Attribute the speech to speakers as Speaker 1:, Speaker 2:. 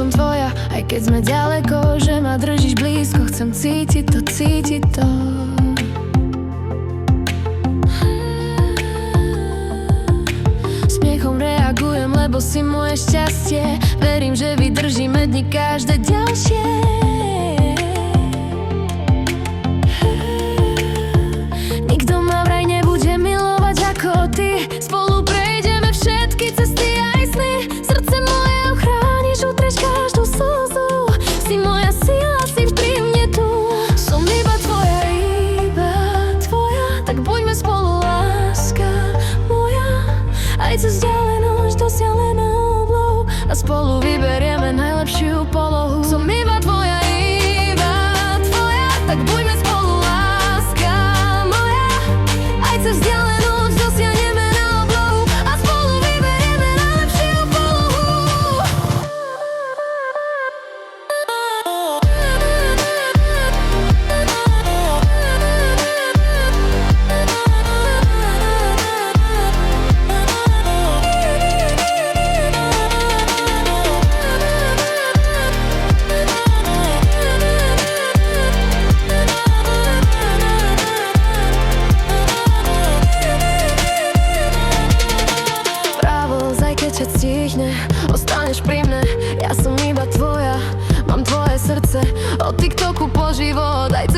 Speaker 1: som tvoja, aj keď sme ďaleko, že ma držíš blízko. Chcem cítiť to, cítiť to. Smiechom reagujem, lebo si moje šťastie. Verím, že vydržíme dni každé ďalšie. Nikto ma vraj nebude milovať ako ty. Spolu prejdeme všetky cesty aj sny. Srdce moje ochrániš, utrieš každú slzu. Si moja sila, si vždy mne tu. Som iba tvoja, tak buďme spolu, láska moja. Aj cez vzdialenosť dosiahlená oblohu a spolu vyberieme najlepšiu polohu. Som iba tvoja, tak buďme spolu, láska moja. Aj cez vzdialenosť dosiahneme na oblohu a spolu vyberieme najlepšiu polohu. Stíchne, ostaneš pri mne. Ja som iba tvoja, mám tvoje srdce. Od TikToku po život, aj